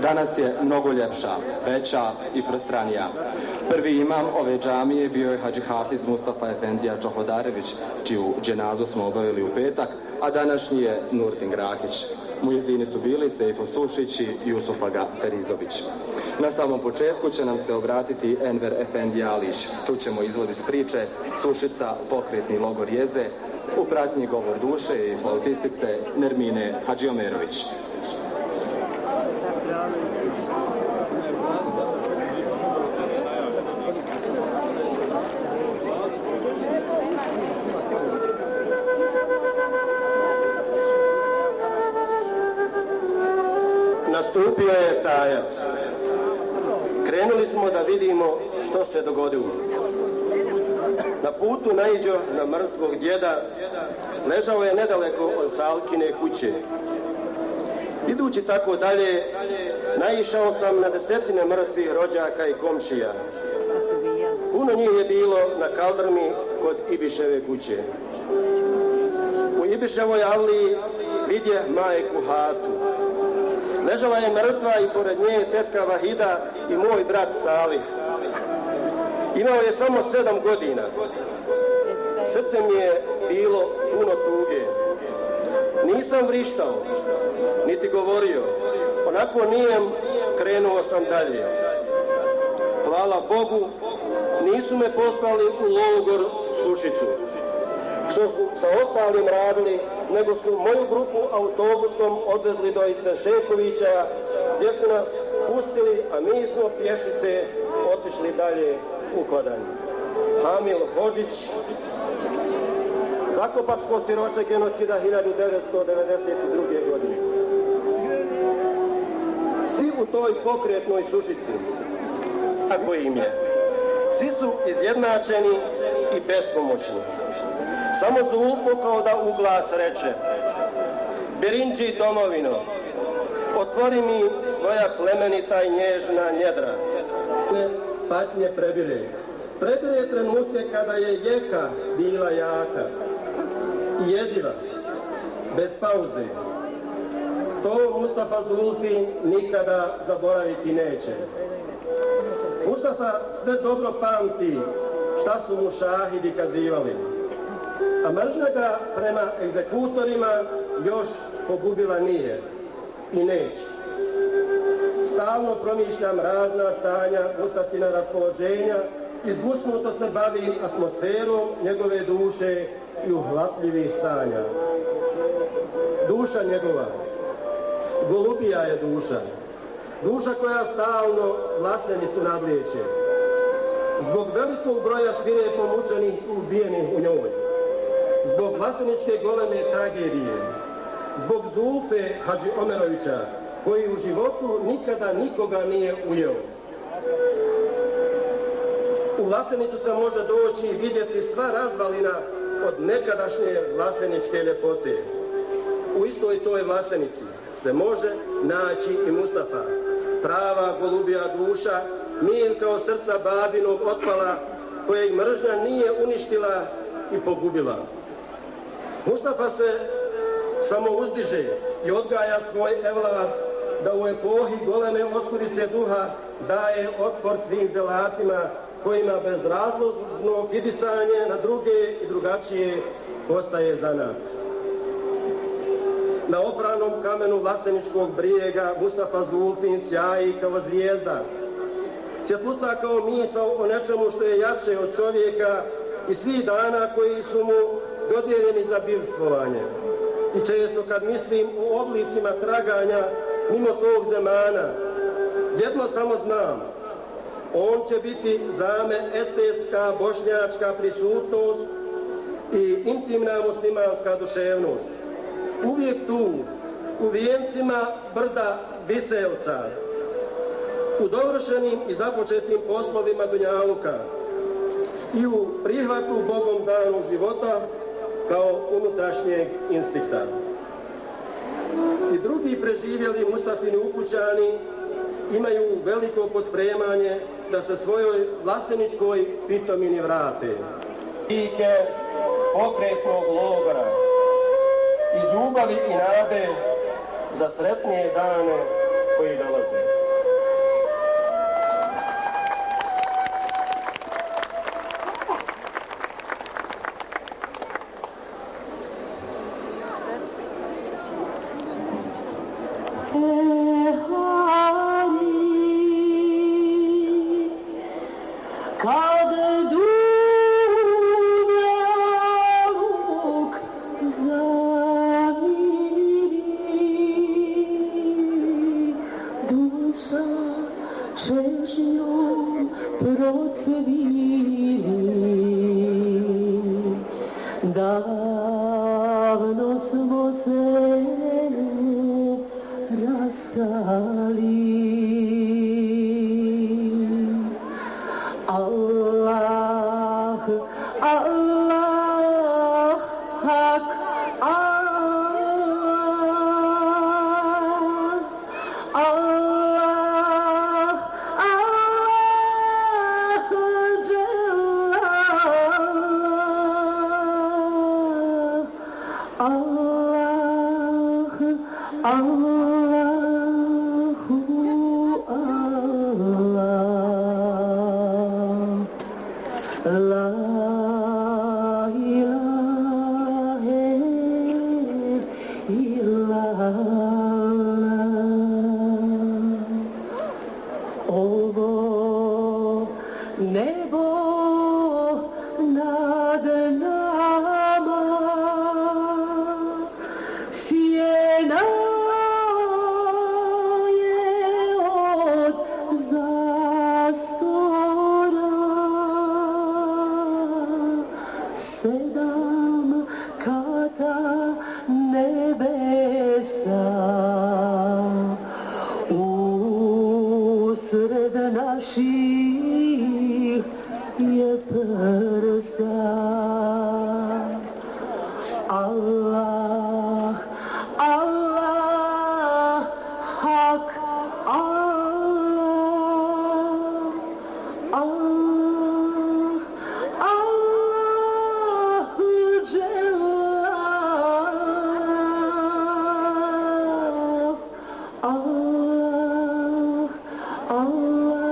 Danas je mnogo ljepša, veća i prostranija. Prvi imam ove džamije bio je Hadži Hafiz Mustafa Efendija Čohodarević, čiju dženazu smo obavili u petak, a današnji je Nurdin Grahić. Muezini su bili Sejfo Sušić i Jusuf Aga Ferizović. Na samom početku će nam se obratiti Enver Efendi Alić. Čućemo izvod iz priče Sušica, pokretni logor Jeze, u pratnji govor duše i flautistice Nermine Hadžiomerović. Nastupio je tajac. Krenuli smo da vidimo što se dogodilo. Na putu naiđo na mrtvog djeda, ležao je nedaleko od Salkine kuće. Idući tako dalje, naišao sam na desetine mrtvih rođaka i komšija. Puno njih je bilo na kaldrmi kod Ibiševe kuće. U Ibiševoj avliji vidje majku Hatu. Ležala je mrtva i pored nje tetka Vahida i moj brat Salih. Imao je samo 7 godina. Srce mi je bilo puno tuge. Nisam vrištao, niti govorio. Onako nijem krenuo sam dalje. Hvala Bogu, nisu me poslali u logor Sušicu, što su sa ostalim radili, nego su moju grupu autobusom odvezli do Istrešekovića, gdje su nas pustili, a mi smo pješice otišli dalje u Kodanj. Hamil Hođić, Zakopačko siroče, genocida 1992. godine. Svi u toj pokretnoj Sušici, tako im je, svi su izjednačeni i bespomoćni. Samo Zulko kao da u glas reče: Birinđi domovino, otvori mi svoja plemenita i nježna njedra. Patnje prebire. Prebire trenutke kada je jeka bila jaka i jeziva, bez pauze. To Mustafa Zulfi nikada zaboraviti neće. Mustafa sve dobro pamti šta su mu šahidi kazivali, a mržnja ga prema egzekutorima još pogubila nije i neće. Stalno promišljam razna stanja Mustafina raspoloženja i zgusnuto se bavim atmosferom njegove duše i uhvatljivih sanja. Duša njegova, golubija je duša, duša koja stalno Vlasenicu nadlijeće. Zbog velikog broja svirepo mučenih i ubijenih u njoj, zbog Vlaseničke goleme tragedije, zbog Zulfe Hadžiomerovića, koji u životu nikada nikoga nije ujeo. U Vlasenicu se može doći i vidjeti sva razvalina od nekadašnje vlaseničke ljepote. U istoj toj Vlasenici se može naći i Mustafa, prava golubija duša, mir kao srca babinog otpala, kojeg mržnja nije uništila i pogubila. Mustafa se samo uzdiže i odgaja svoj evlad da u epohi goleme oskurice duha daje otpor svim zelatima kojima bezrazložno kidisanje na druge i drugačije postaje zanat. Na opranom kamenu Vlaseničkog brijega Mustafa Zulfin sjaji kao zvijezda. Svjetluca kao misao o nečemu što je jače od čovjeka i svih dana koji su mu dodijeljeni za bivstvovanje. I često kad mislim u oblicima traganja mimo tog zemana, jedno samo znam: on će biti za me estetska bošnjačka prisutnost i intimna muslimanska duševnost. Uvijek tu, u vijencima brda Viselca, u dovršenim i započetim poslovima dunjaluka i u prihvatu Bogom danog života kao unutrašnjeg instinkta. I drugi preživjeli Mustafini ukućani imaju veliko pospremanje da se svojoj Vlaseničkoj pitomini vrate. Pike pokretnog logora, iz ljubavi i nade za sretnije dane koji dolaze. Čežnjom procvili, davno smo se rastali. Allah, Allah, hak, Allah, Allah, ovo nebo nad nama, sjena je od zastora, 7 kata nebesa, usred naših je prsa. Allah, Allah, hak, Allah, Allah, Allah, Jalal, Allah, Allahu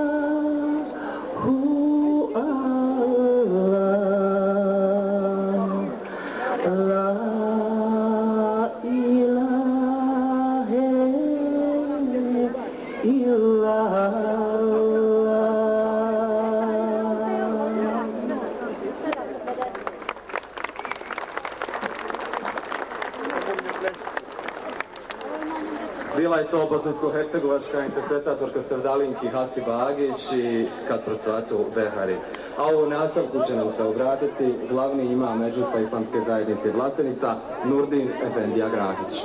Allah, la ilahe illallah. Bila je to bosansko-hercegovačka interpretatorka Strdalinki Hasiba Agić i Kad procvatu behari. A u nastavku će nam se obratiti glavni imam Medžlisa Islamske zajednice Vlasenica Nurdin Efendija Grahić.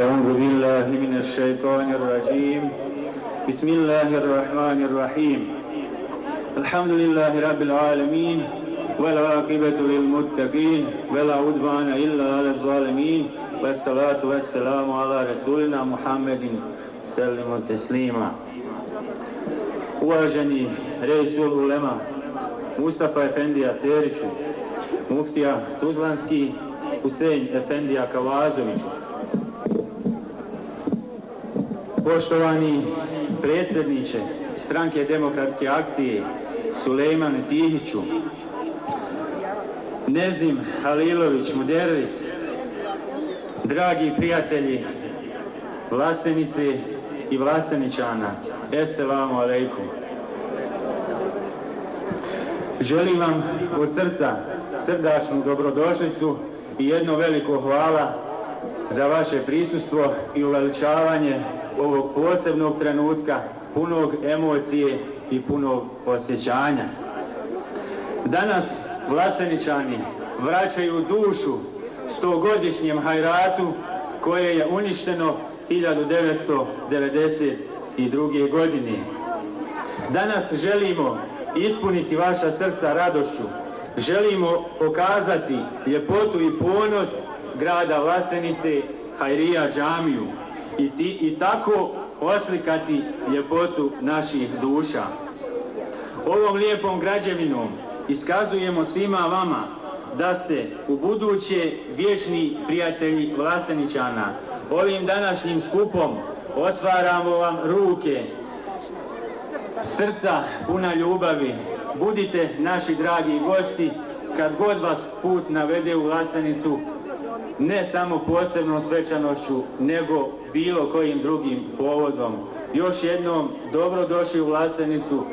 أعوذ بالله من الشيطان الرجيم بسم الله الرحمن الرحيم الحمد لله رب العالمين والعاقبة للمتقين ولا عدوان إلا على الظالمين والصلاة والسلام على رسولنا محمد سلم تسليما. Uvaženi Reisul Ulema Mustafa Efendija Ceriću, muftija Tuzlanski Husein Efendija Kavazoviću, poštovani predsjedniče Stranke demokratske akcije Sulejman Tihiću, Nezim Halilović Muderris, dragi prijatelji Vlasenice i Vlaseničana, Esselamu alaikum. Želim vam od srca srdačnu dobrodošlicu i jedno veliko hvala za vaše prisustvo i uveličavanje ovog posebnog trenutka, punog emocije i punog osjećanja. Danas Vlaseničani vraćaju dušu 100-godišnjem hajratu koje je uništeno 1992. godine. Danas želimo ispuniti vaša srca radošću, želimo pokazati ljepotu i ponos grada Vlasenice, Hajrija džamiju i tako oslikati ljepotu naših duša. Ovom lijepom građevinom iskazujemo svima vama da ste u buduće vječni prijatelji Vlaseničana. Ovim današnjim skupom otvaramo vam ruke, srca puna ljubavi. Budite naši dragi gosti kad god vas put navede u Vlasenicu, ne samo posebnom svečanošću, nego bilo kojim drugim povodom. Još jednom dobrodošli u Vlasenicu,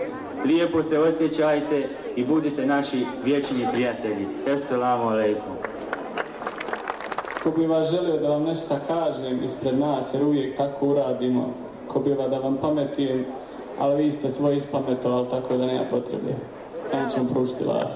lijepo se osjećajte i budite naši vječni prijatelji. Assalamu alaikum. Ko bi vas želio da vam nešto kažem ispred nas, jer uvijek tako uradimo, ko bi vas da vam pametim, ali vi ste svoje ispametovali, tako da nema potrebe. Samo ću vam pružiti lav.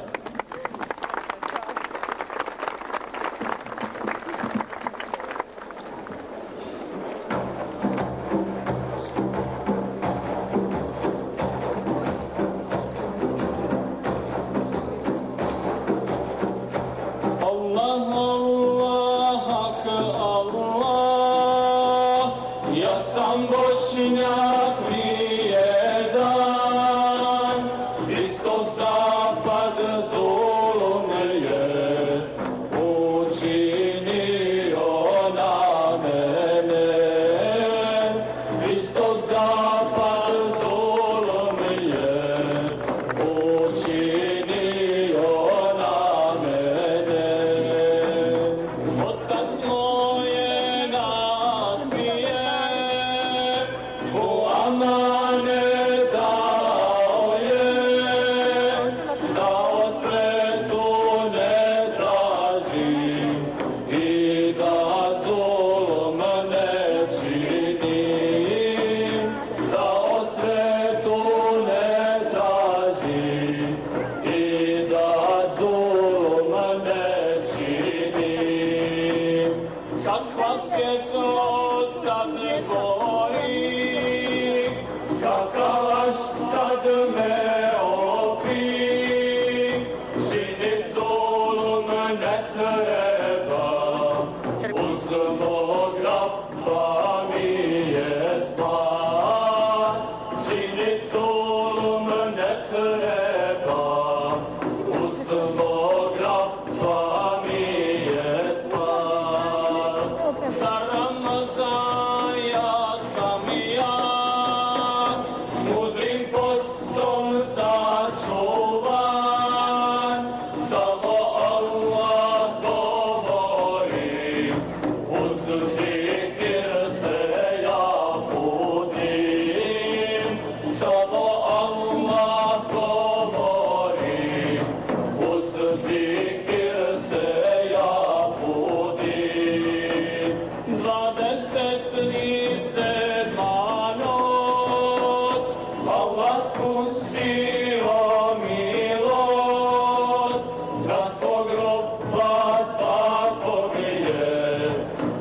Svog roba svakog je,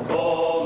ko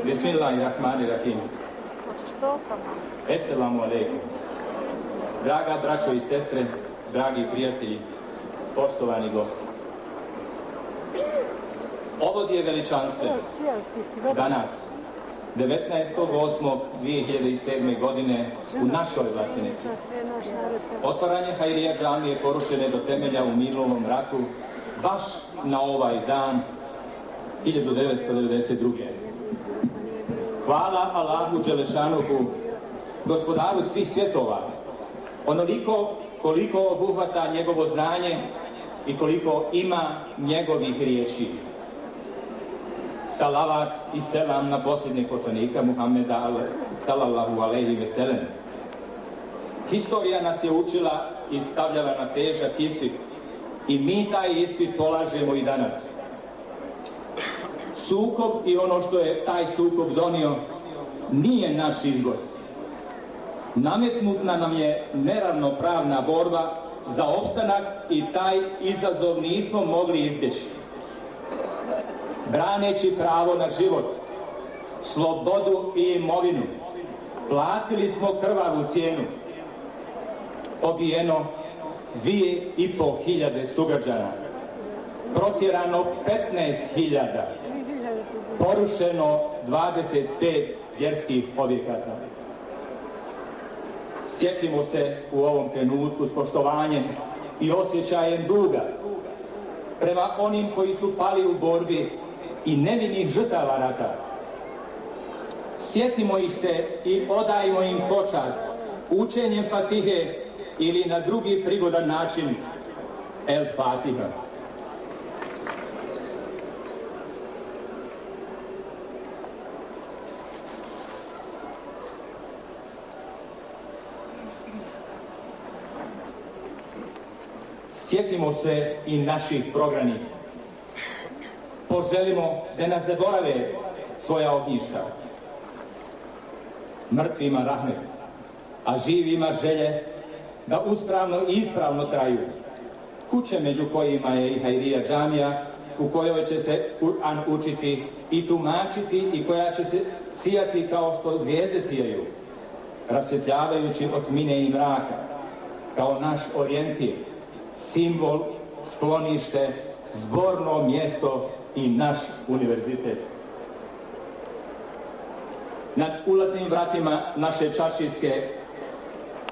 Bismillahirrahmanirrahim. Esselamu alaikum. Draga braćo i sestre, dragi prijatelji, poštovani gosti. Ovo je veličanstveno. Danas, 19.8.2007. godine u našoj Vlasenici. Otvaranje Hajrija džamije porušene do temelja u minulovom ratu baš na ovaj dan 1992. Hvala Allahu Đelešanuhu, gospodaru svih svjetova, onoliko koliko obuhvata njegovo znanje i koliko ima njegovih riječi. Salavat i selam na posljednjeg poslanika Muhammeda sallallahu alejhi ve sellem. Historija nas je učila i stavljala na težak ispit i mi taj ispit polažemo i danas. Sukob i ono što je taj sukob donio nije naš izbor. Nametnuta nam je neravnopravna borba za opstanak i taj izazov nismo mogli izbjeći. Braneći pravo na život, slobodu i imovinu, platili smo krvavu cijenu. Pobijeno 2.500 sugrađana, protjerano 15.000, porušeno 25 vjerskih objekata. Sjetimo se u ovom trenutku s poštovanjem i osjećajem duga prema onim koji su pali u borbi i nevinih žrtava rata. Sjetimo ih se i odajmo im počast učenjem Fatihe ili na drugi prigodan način El Fatiha. Sjetimo se i naših prognanih. Poželimo da nas zaborave svoja ognjišta. Mrtvima rahmet, a živima želje da uspravno i ispravno traju. Kuće među kojima je i Hajrija džamija, u kojoj će se Kur'an učiti i tumačiti i koja će se sijati kao što zvijezde sijaju, rasvjetljavajući od tmine i mraka, kao naš orijentir, simbol, sklonište, zborno mjesto i naš univerzitet. Nad ulaznim vratima naše čaršijske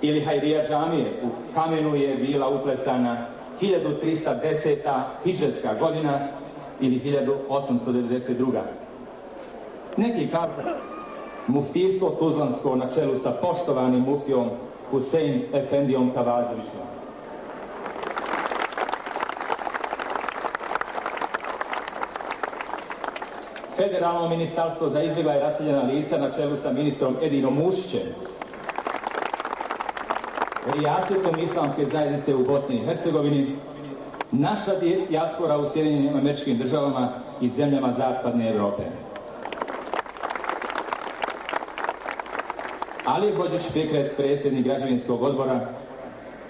ili Hajrija džamije u kamenu je bila uklesana 1310. hidžetska godina ili 1892. Neki kažu muftijsko tuzlansko na čelu sa poštovanim muftijom Husein Efendijom Kavazovićem. Federalno ministarstvo za izbjegla i raseljena lica na čelu sa ministrom Edinom Mušićem, rijasetom islamske zajednice u Bosni i Hercegovini, naša dijaspora u Sjedinjenim Američkim Državama i zemljama Zapadne Europe. Ali Hođić Fikret, predsjednik građevinskog odbora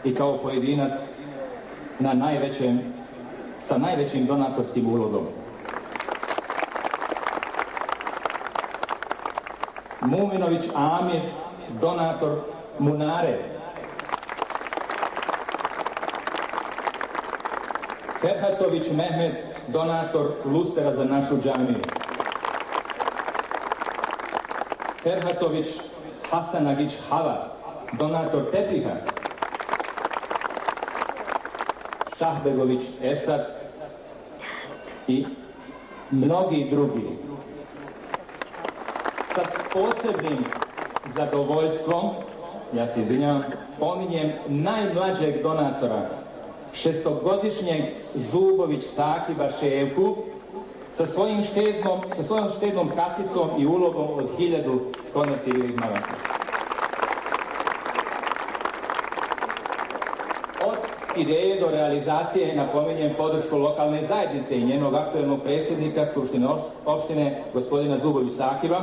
i kao pojedinac sa najvećim donatorskim ulogom. Muminović Amir, donator Munare. Ferhatović Mehmet, donator lustera za našu džamiju. Ferhatović Hasanagić Hava, donator tepiha. Šahbegović Esad i mnogi drugi. Sa posebnim zadovoljstvom, ja se izvinjavam, pominjem najmlađeg donatora, 6-godišnjeg Zubović Sakiba Ševku, sa svojom štednom kasicom i ulogom od 1000 konvertibilnih maraka. Od ideje do realizacije napominjem podršku lokalne zajednice i njenog aktuelnog predsjednika Skupštine opštine, gospodina Zubović Sakiba,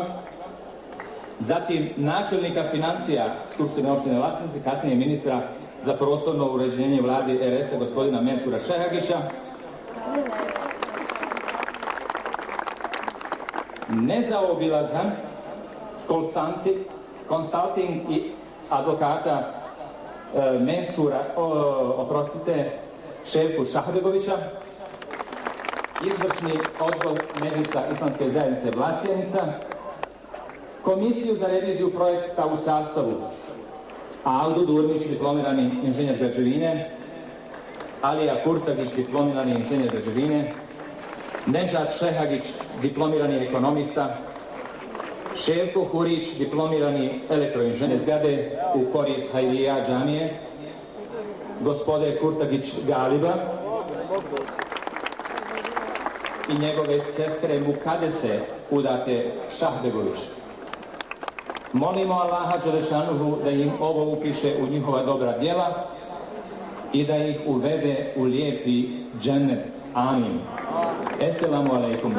zatim načelnika financija Skupštine opštine Vlasenici, kasnije ministra za prostorno uređenje vlade RS-a gospodina Mensura Šehagića, nezaobilazan konsulting i advokata Ševku Šahbegovića, izvršni odbor Medžlisa Islamske zajednice Vlasenica, komisiju za reviziju projekta u sastavu Aldo Durmić, diplomirani inženjer građevine, Alija Kurtagić, diplomirani inženjer građevine, Nežad Šehagić, diplomirani ekonomista, Ševko Hurić, diplomirani elektroinženjer zgrade u korist Hajlija džamije, gospode Kurtagić Galiba i njegove sestre Mukadese Udate Šahbegović. Molimo Allaha Đelešanuhu da im ovo upiše u njihova dobra djela i da ih uvede u lijepi džennet. Amin. Esselamu alaikum.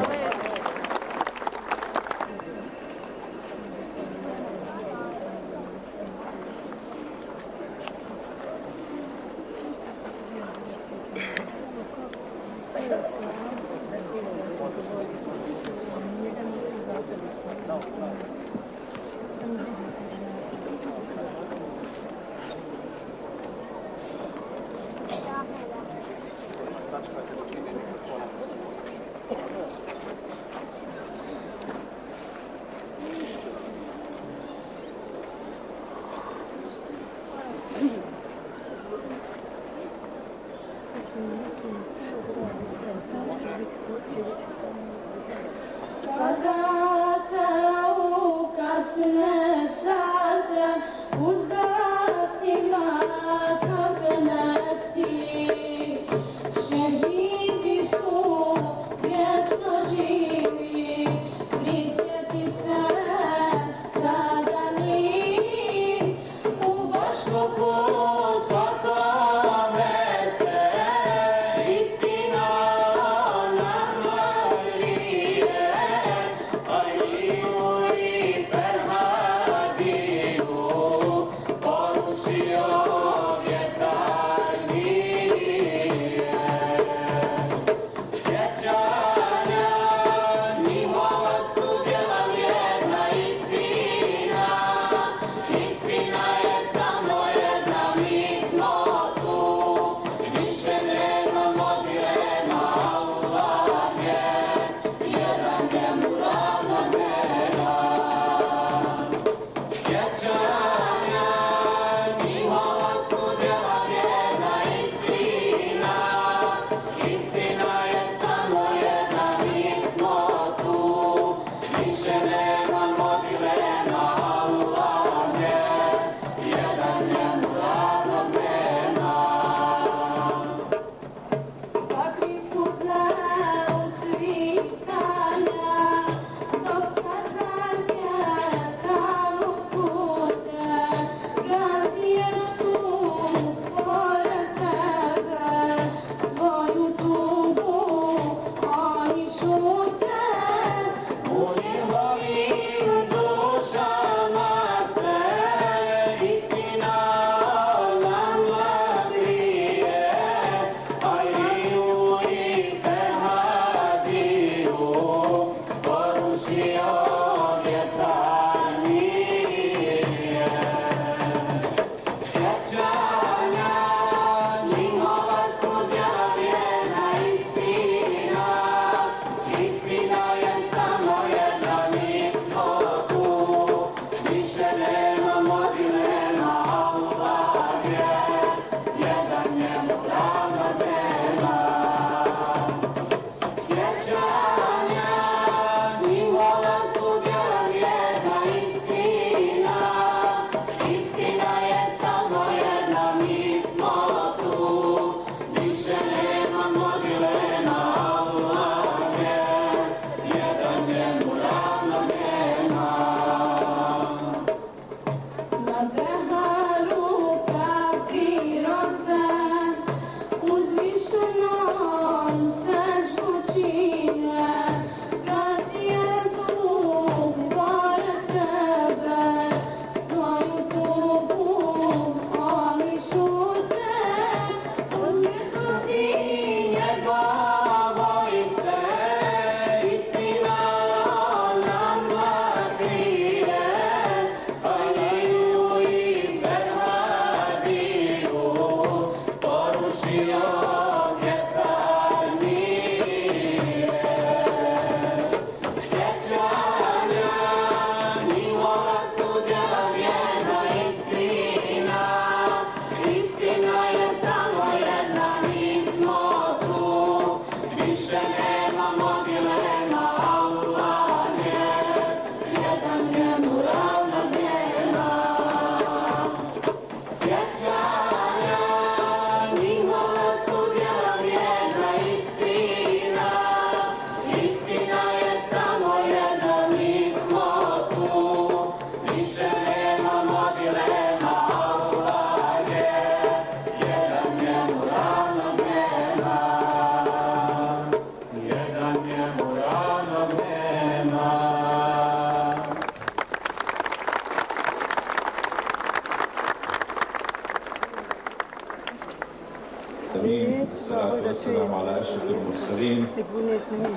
والسلام على أشرف المرسلين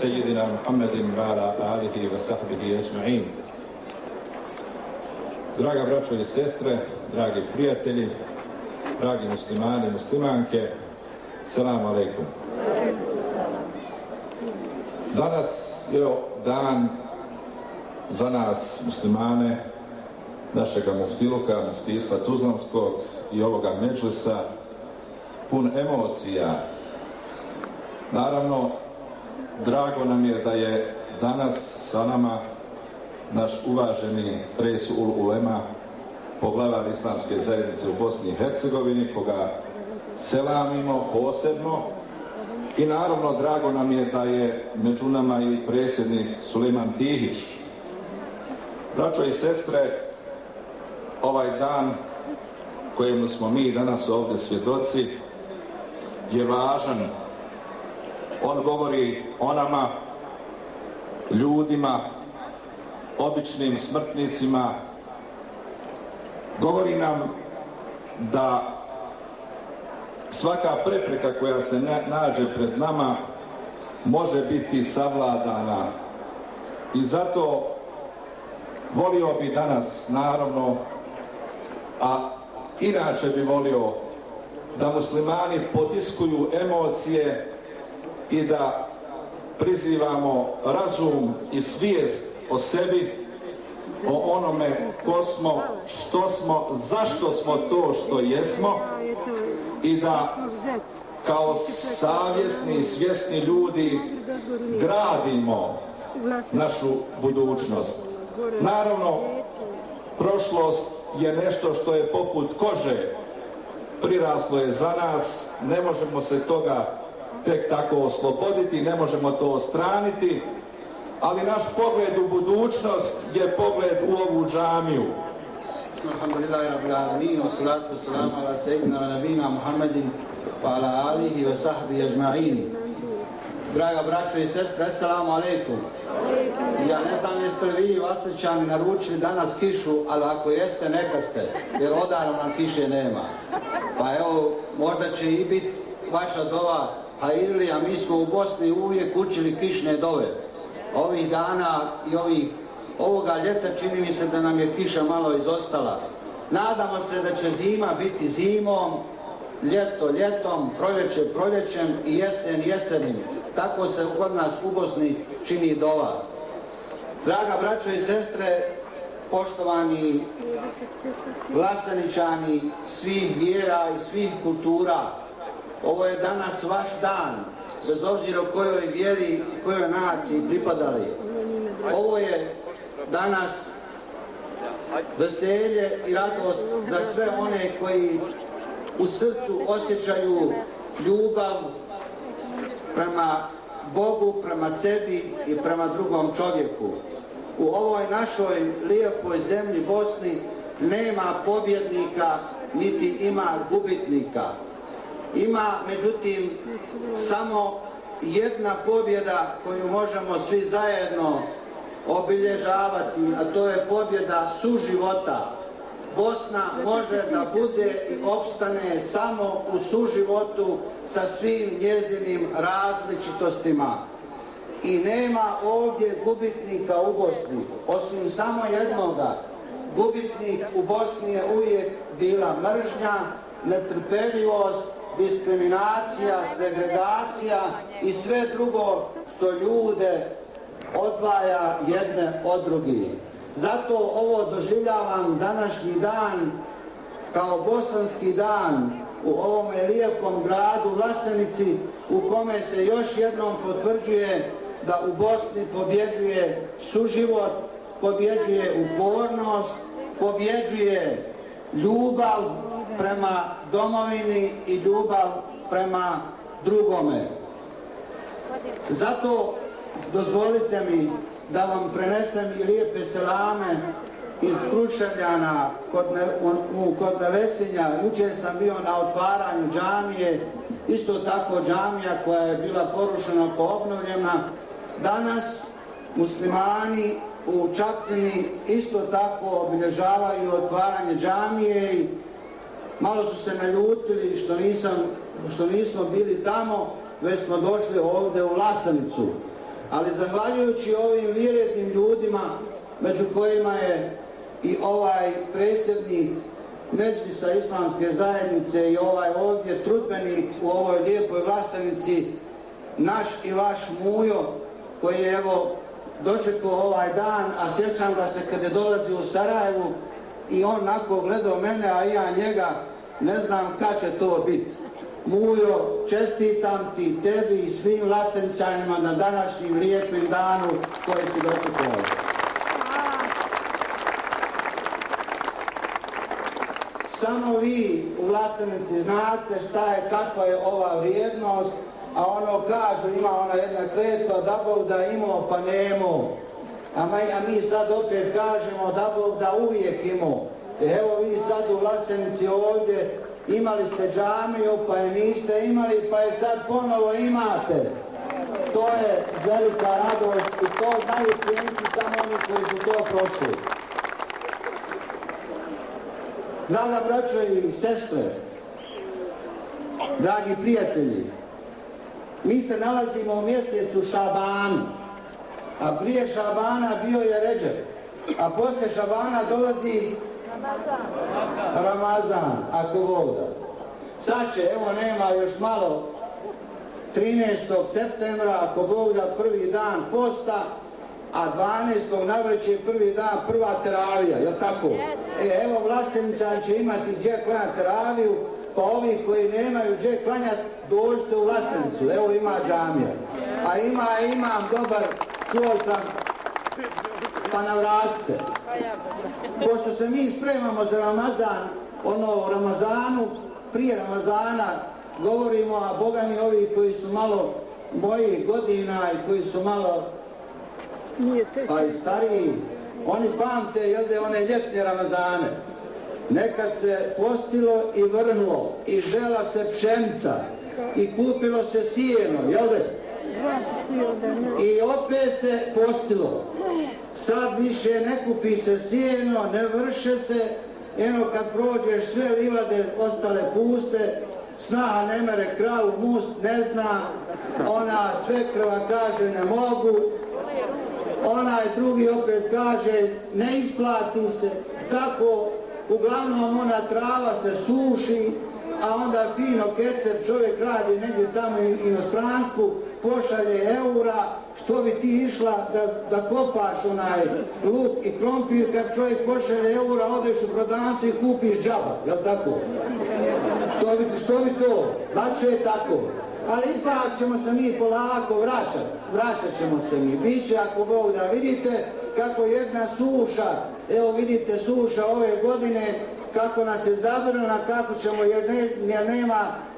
سيدنا محمد وعلى آله وصحبه أجمعين. Draga braćo i sestre, dragi prijatelji, dragi muslimani i muslimanke, selamu alejkum. Danas je dan za nas muslimane, našega muftiluka, muftijstva Tuzlanskog i ovoga medžlisa, pun emocija. Naravno, drago nam je da je danas sa nama naš uvaženi Reisul Ulema, poglavar Islamske zajednice u Bosni i Hercegovini, koga selamimo posebno. I naravno, drago nam je da je među nama i predsjednik Sulejman Tihić. Braćo i sestre, ovaj dan kojemu smo mi danas ovdje svjedoci je važan. On govori o nama, ljudima, običnim smrtnicima. Govori nam da svaka prepreka koja se nađe pred nama može biti savladana. I zato volio bi danas, naravno, a inače bi volio da muslimani potiskuju emocije i da prizivamo razum i svijest o sebi, o onome ko smo, što smo, zašto smo to što jesmo i da kao savjesni i svjesni ljudi gradimo našu budućnost. Naravno, prošlost je nešto što je poput kože, priraslo je za nas, ne možemo se toga tek tako osloboditi, ne možemo to odstraniti, ali naš pogled u budućnost je pogled u ovu džamiju. Alhamdulillahi rabbil alamin, wassalatu wassalamu ala sayyidina wa nabina Muhammedin wa ala alihi wa sahbihi ajma'in. Draga braćo i sestre, assalamu alaikum. Ja ne znam jeste li vi Vasličani naručili danas kišu, ali ako jeste, neka ste, jer odavno nam kiše nema. Pa evo, možda će i biti vaša dova Hairli, a mi smo u Bosni uvijek učili kišne dove. Ovih dana i ovoga ljeta čini mi se da nam je kiša malo izostala. Nadamo se da će zima biti zimom, ljeto ljetom, proljeće proljećem i jesen jesenim. Tako se kod nas u Bosni čini dova. Draga braćo i sestre, poštovani Vlaseničani svih vjera i svih kultura, ovo je danas vaš dan, bez obzira kojoj vjeri i kojoj naciji pripadali. Ovo je danas veselje i radost za sve one koji u srcu osjećaju ljubav prema Bogu, prema sebi i prema drugom čovjeku. U ovoj našoj lijepoj zemlji Bosni nema pobjednika, niti ima gubitnika. Ima, međutim, samo jedna pobjeda koju možemo svi zajedno obilježavati, a to je pobjeda suživota. Bosna može da bude i opstane samo u suživotu sa svim njezinim različitostima. I nema ovdje gubitnika u Bosni, osim samo jednoga. Gubitnik u Bosni je uvijek bila mržnja, netrpeljivost, diskriminacija, segregacija i sve drugo što ljude odvaja jedne od drugih. Zato ovo doživljavam današnji dan kao bosanski dan u ovome lijepom gradu Vlasenici, u kome se još jednom potvrđuje da u Bosni pobjeđuje suživot, pobjeđuje upornost, pobjeđuje ljubav prema domovini i ljubav prema drugome. Zato dozvolite mi da vam prenesem i lijepe selame iz Kruševljana kod Nevesinja. Jučer sam bio na otvaranju džamije, isto tako džamija koja je bila porušena pa obnovljena. Danas muslimani u Čapljini isto tako obilježavaju otvaranje džamije i malo su se naljutili što nismo bili tamo, već smo došli ovdje u Lasanicu. Ali zahvaljujući ovim vrijednim ljudima, među kojima je i ovaj predsjednik Medžlisa Islamske zajednice i ovaj ovdje trudbenik u ovoj lijepoj Lasanici, naš i vaš Mujo, koji je evo dočekao ovaj dan, a sjećam ga se kad je dolazio u Sarajevu i on onako gledao mene, a ja njega, ne znam kad će to biti. Mujo, čestitam ti, tebi i svim Laseničanima na današnjim lijepim danu koji si dočekao. Samo vi u Lasenici znate šta je, kakva je ova vrijednost, a ono kažu, ima ona jedna kletva, da Bog da imao pa nemo. A mi sad opet kažemo da Bog da uvijek imao. Evo vi sad u Lasenici ovdje imali ste džamiju, pa je niste imali, pa je sad ponovo imate. To je velika radost i to znaju cijeniti samo oni koji su to prošli. Draga braćo i sestre, dragi prijatelji, mi se nalazimo u mjesecu Šabanu, a prije Šabana bio je Redžep, a poslije Šabana dolazi Ramazan, ako Bog da. Sad će, evo nema još malo, 13. septembra, ako Bog da, prvi dan posta, a 12. navečer prvi dan prva teravija, jel tako? Evo Vlaseničan će imati gdje klanjati teraviju, pa ovi koji nemaju gdje klanjati, dođite u Vlasenicu, evo ima džamija. A imam dobar, čuo sam, pa navratite. Pošto se mi spremamo za Ramazan, u Ramazanu, prije Ramazana, govorimo, a Boga mi ovi koji su malo moji godina i koji su malo pa i stariji, oni pamte, jel de, one ljetne Ramazane. Nekad se postilo i vrhlo, i žela se pšenica, i kupilo se sijeno, jel de? I opet se postilo. Sad više ne kupi se sijeno, ne vrše se, eno kad prođeš sve livade ostale puste, snaha ne mere kravu must, ne zna, ona svekrva kaže ne mogu, onaj drugi opet kaže ne isplati se, tako uglavnom ona trava se suši, a onda fino kecer čovjek radi negdje tamo u inostranstvu, pošalje eura, što bi ti išla da kopaš onaj luk i krompir, kad čovjek pošalje eura, odeš u prodavnicu i kupiš džaba, jel tako? Što bi to? Baš je tako. Ali ipak ćemo se mi polako vraćat ćemo se mi. Biće, ako Bog da, vidite kako jedna suša, evo vidite suša ove godine, kako nas je zabrana, kako ćemo, jer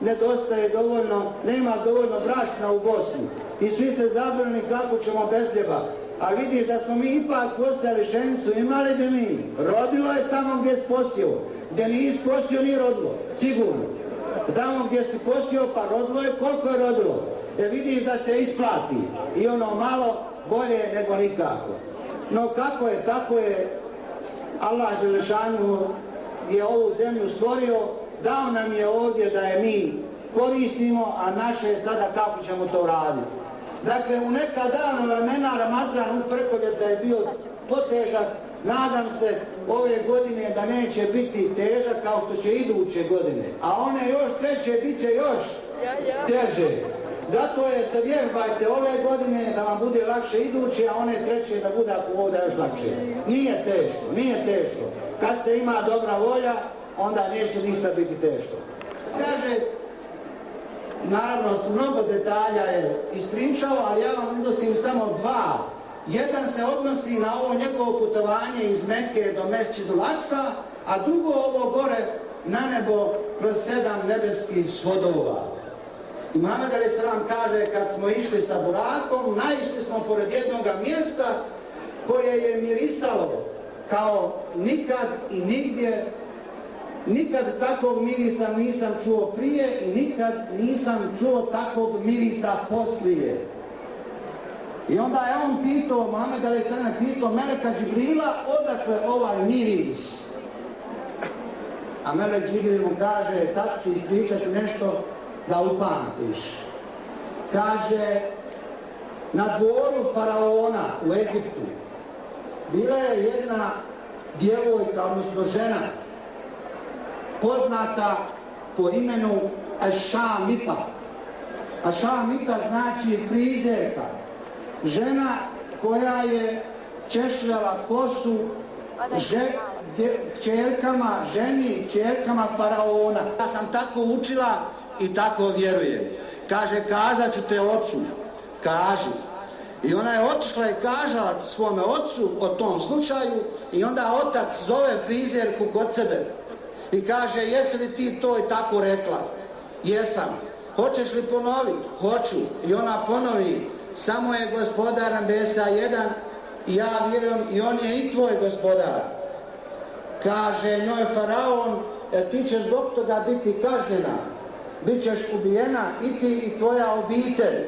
nedostaje dovoljno, nema dovoljno brašna u Bosni. I svi se zabrani kako ćemo bez hljeba. A vidiš da smo mi ipak posijali pšenicu, imali bi mi. Rodilo je tamo gdje si posio. Gdje nisi posio, nije rodilo. Sigurno. Tamo gdje si posio, pa rodilo je koliko je rodilo. Vidiš da se isplati. I ono malo bolje nego nikako. No kako je, tako je. Allah Đelešanu je ovu zemlju stvorio, dao nam je ovdje da je mi koristimo, a naše je sada kako ćemo to raditi. Dakle, u neka davna vremena Ramazan preko ljeta je bio potežak, nadam se ove godine da neće biti težak kao što će iduće godine, a one još treće bit će još teže. Zato je se vježbajte ove godine da vam bude lakše iduće, a one treće da bude ako voda još lakše. Nije teško. Kad se ima dobra volja, onda neće ništa biti teško. Kaže, naravno, mnogo detalja je ispričao, ali ja vam iznosim samo dva. Jedan se odnosi na ovo njegovo putovanje iz Mekke do Mesdžidul Aksa, a drugo ovo gore na nebo kroz 7 nebeskih svodova. I Muhammed a.s. kaže, kad smo išli sa burakom, naišli smo pored jednog mjesta koje je mirisalo kao nikad i nigdje. Nikad takvog mirisa nisam čuo prije i nikad nisam čuo takvog mirisa poslije. I onda je on pitao, Muhammed a.s. pitao Meleka Džibrila, odakle ovaj miris? A Melek Džibril mu kaže, sad ću ispričati nešto da upamtiš. Kaže, na dvoru faraona u Egiptu bila je jedna djevojka, odnosno žena, poznata po imenu Ašamita. Ašamita znači frizerka. Žena koja je češljala kosu ženi kćerkama faraona. Ja sam tako učila i tako vjerujem. Kaže, kazat ću te ocu, kaži. I ona je otišla i kažala svome ocu o tom slučaju i onda otac zove frizerku kod sebe i kaže, jesi li ti to i tako rekla? Jesam. Hoćeš li ponoviti? Hoću. I ona ponovi, samo je gospodar nebesa jedan i ja vjerujem i on je i tvoj gospodar. Kaže njoj faraon, ti ćeš zbog toga biti kažnjena, bit ćeš ubijena i ti i tvoja obitelj.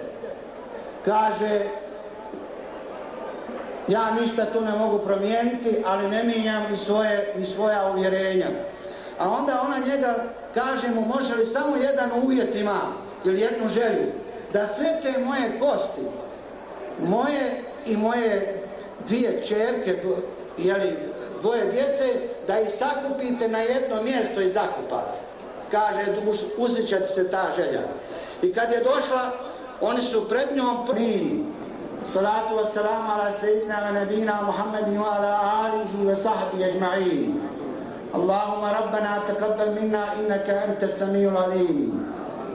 Kaže, ja ništa tu ne mogu promijeniti, ali ne mijenjam i svoja uvjerenja. A onda ona njega kaže mu, može li samo jedan uvjet ima ili jednu želju, da sve te moje kosti, moje i moje dvije kćerke, dvoje djece, da ih sakupite na jedno mjesto i zakupate. Kaže, uzet se ta želja. I kad je došla, oni su pred njom salatu wassalamu ala sayyidina wa nabina Muhammedin wa ala alihi wa sahbihi ajma'in. Allahumma rabbana taqabbal minna innaka anta as-sami'ul alim.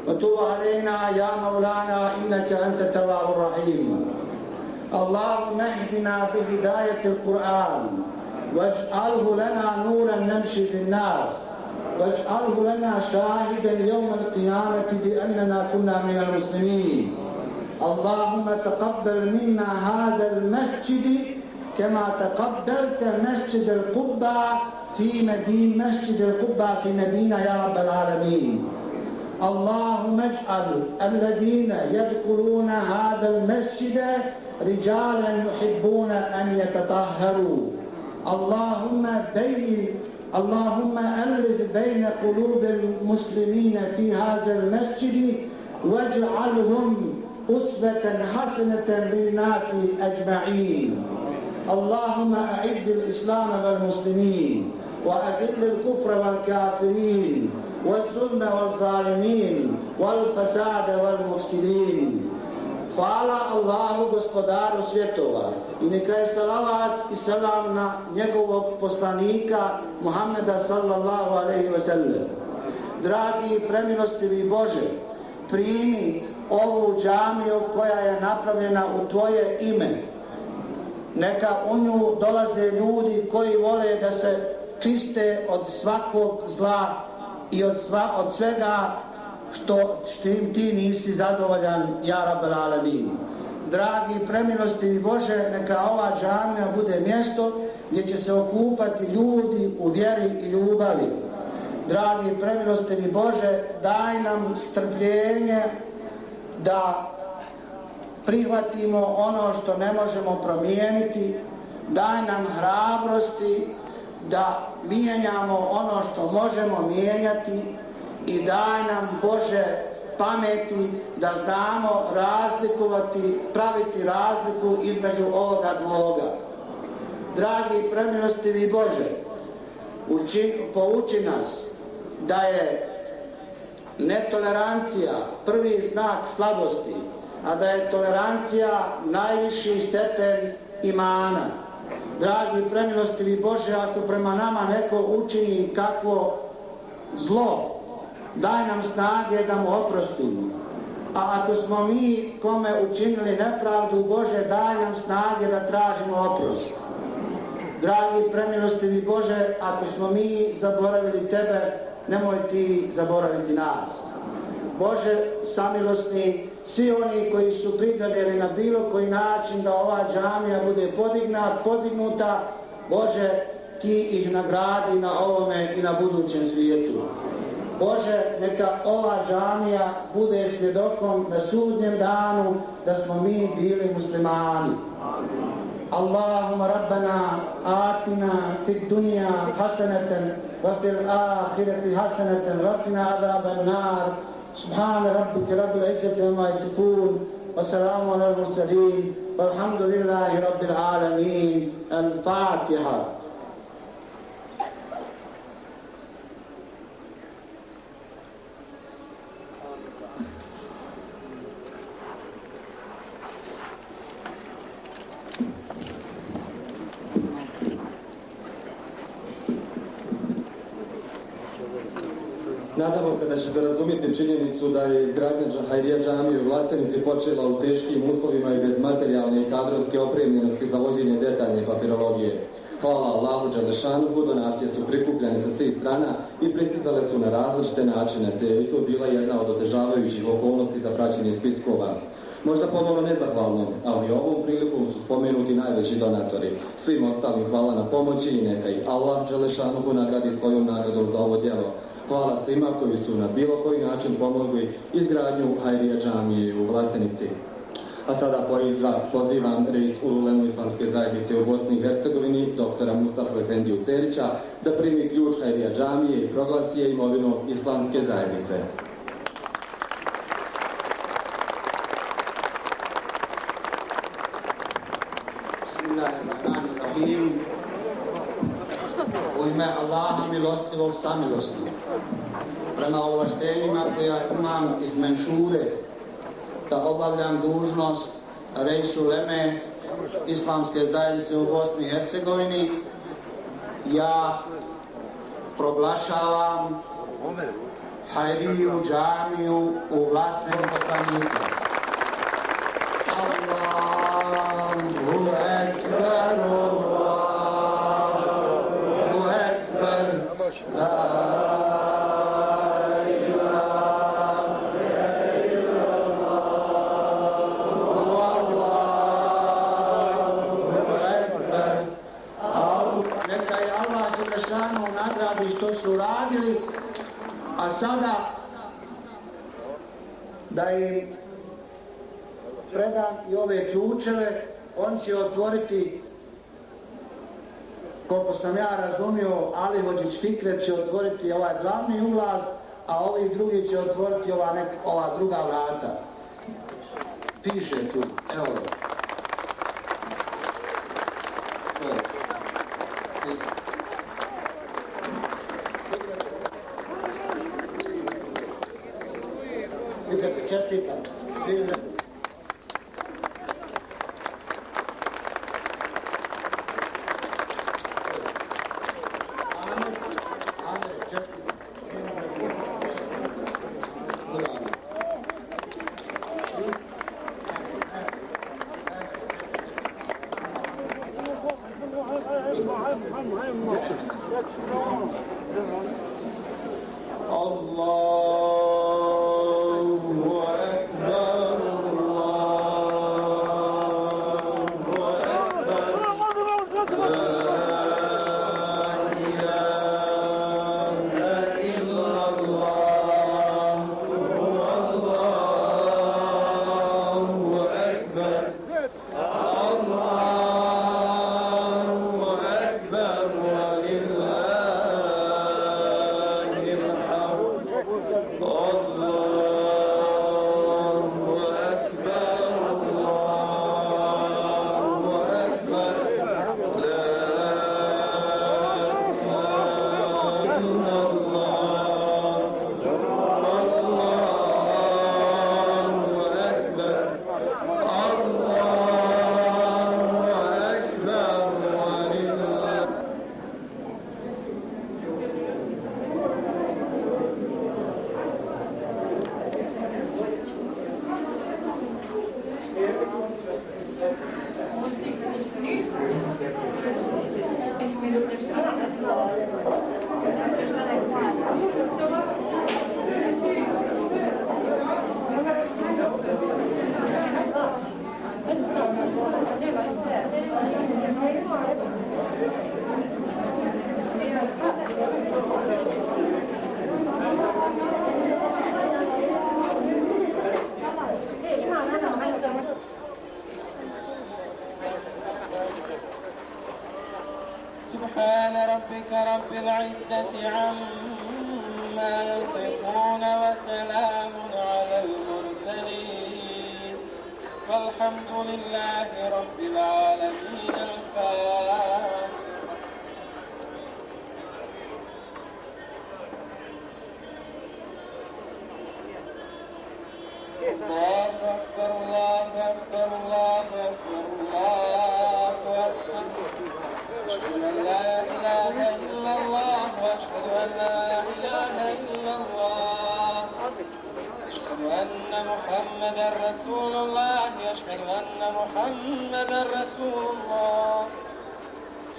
Wa tub alayna ya maulana innaka anta at-tawwabur rahim. Allahumma ihdina bi hidayati al-Qur'an waj'alhu lana nuran namshi bin-nas waj'alhu lana shahidan yawm al-qiyamati bi annana kunna min al-muslimin. اللهم تقبل منا هذا المسجد كما تقبلت مسجد القبة في مدينة يا رب العالمين. اللهم اجعل الذين يدخلون هذا المسجد رجالا يحبون أن يتطهروا. اللهم ألف بين قلوب المسلمين في هذا المسجد واجعلهم أسوة حسنة للناس أجمعين. اللهم أعز الإسلام والمسلمين وأذل الكفر والكافرين والظلم والظالمين والفساد والمفسدين. Hvala Allahu gospodaru svjetova i neka je salavat i salam na njegovog poslanika Muhammeda sallallahu alejhi ve sellem. Dragi i premilostivi Bože, primi ovu džamiju koja je napravljena u tvoje ime. Neka u nju dolaze ljudi koji vole da se čiste od svakog zla i od svega što im ti nisi zadovoljan, ja Rabbel Alamin. Dragi premilostivi Bože, neka ova džamija bude mjesto gdje će se okupati ljudi u vjeri i ljubavi. Dragi premilostivi Bože, daj nam strpljenje da prihvatimo ono što ne možemo promijeniti, daj nam hrabrosti da mijenjamo ono što možemo mijenjati i daj nam Bože pameti da znamo razlikovati, praviti razliku između ovoga dvoga. Dragi premilostivi Bože, pouči nas da je netolerancija prvi znak slabosti, a da je tolerancija najviši stepen imana. Dragi premilostivi Bože, ako prema nama neko učini kakvo zlo, daj nam snage da mu oprostimo. A ako smo mi kome učinili nepravdu, Bože, daj nam snage da tražimo oprost. Dragi premilostivi Bože, ako smo mi zaboravili Tebe, nemoj Ti zaboraviti nas. Bože, samilosni, svi oni koji su pridonijeli na bilo koji način da ova džamija bude podignuta, Bože, Ti ih nagradi na ovome i na budućem svijetu. Bože, neka ova džamija bude svjedokom na sudnjem danu da smo mi bili muslimani. Allahumma rabbana atina fid dunja hasanatan wa fil ahireti hasanatan wa qina adhaban nar. سبحان ربك رب العزة عما يصفون وسلام على المرسلين والحمد لله رب العالمين. الفاتحة. Nadamo se da ćete razumjeti činjenicu da je izgradnja Hajrija džamije u Vlasenici počela u teškim uslovima i bez materijalne i kadrovske opremljenosti za vođenje detaljne papirologije. Hvala Allahu Đalešanuhu, donacije su prikupljene sa svih strana i pristizale su na različite načine, te je to bila jedna od otežavajućih okolnosti za praćenje spiskova. Možda pomalo nezahvalno, ali ovom prilikom su spomenuti najveći donatori. Svim ostalim hvala na pomoći i neka ih Allah Đalešanuhu nagradi svojom nagradom za ovo djelo. Hvala svima koji su na bilo koji način pomogli izgradnju Hajrija džamije u Vlasenici. A sada pozivam reis ulemu islamske zajednice u Bosni i Hercegovini, doktora Mustafa Efendiju Cerića, da primi ključ Hajrija džamije i proglasi je imovinom islamske zajednice. Bismillahirrahmanirrahim. U ime Allaha milostivog samilostivog, prema ovlaštenjima koja imam iz menšure da obavljam dužnost reisu uleme islamske zajednice u Bosni i Hercegovini, ja proglašavam Hajriju džamiju u Vlasenici poslanika. Allahu ekber, Allahu ekber, la što su radili, a sada da im predam i ove ključeve. On će otvoriti, koliko sam ja razumio, Ali Hođić Fikret će otvoriti ovaj glavni ulaz, a ovi drugi će otvoriti ova druga vrata. Piše tu, evo. Čestitam. سبحان ربك رب العزة عما عما يصفون وسلام على المرسلين والحمد لله رب العالمين. الفاتحة. الله أكبر الله أكبر الله أكبر الله أكبر. أشهد أن لا إله إلا الله وأشهد أن لا إله إلا الله. أشهد أن محمدا رسول الله. أشهد أن محمدا رسول الله.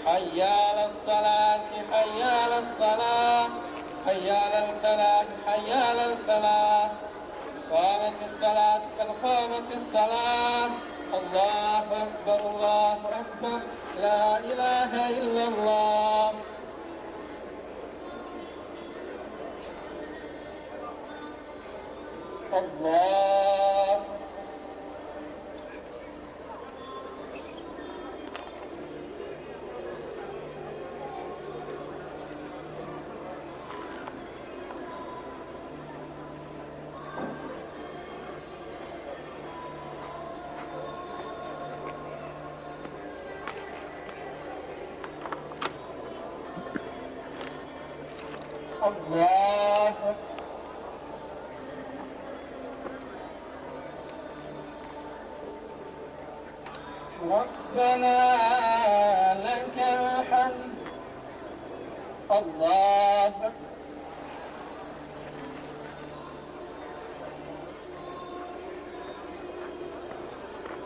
حي على الصلاة حي على الصلاة حي على الفلاح حي على الفلاح. قامت الصلاة قد قامت الصلاة. الله أكبر الله أكبر. لا إله إلا الله. الله. الله. ربنا لك الحمد. الله.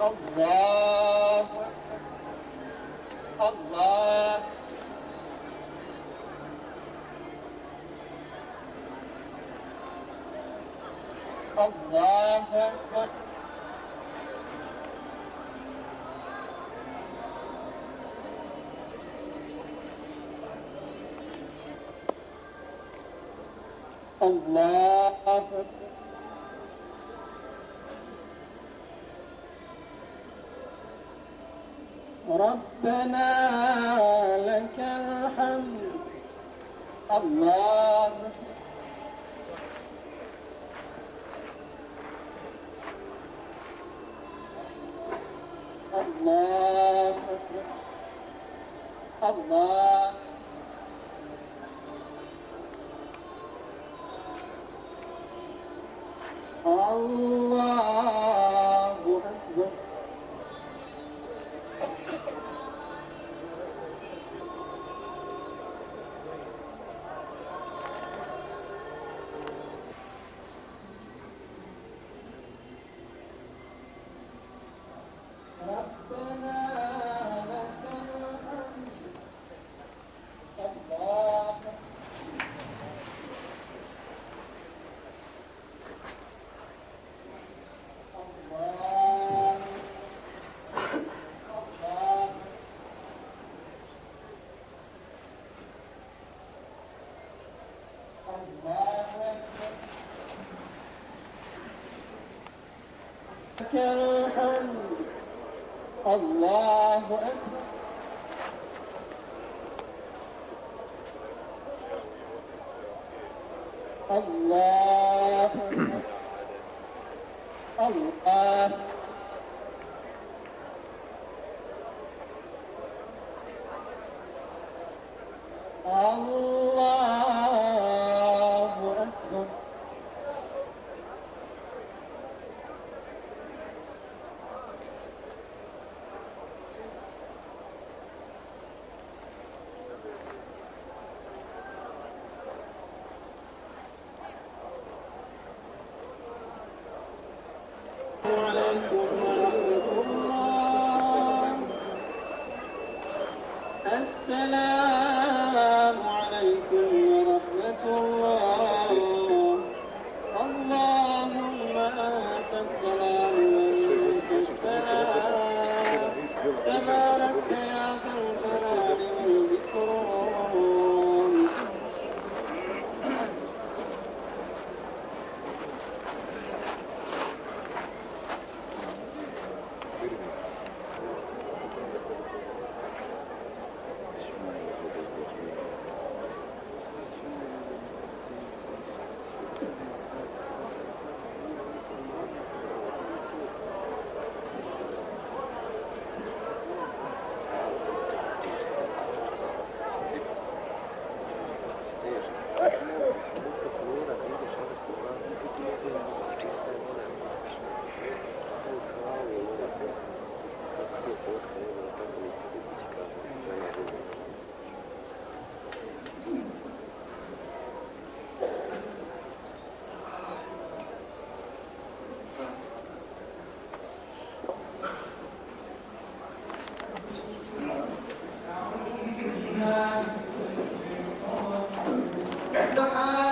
الله. الله. الله أكبر. الله أكبر. ربنا لك الحمد. الله. الله أكبر. الله. الله أكبر. ربنا لك الحمد. الله. لك الحمد. الله أكبر. الله أكبر. الله. الله أكبر. عليكم ورحمة الله. السلام عليكم. بالله تعالى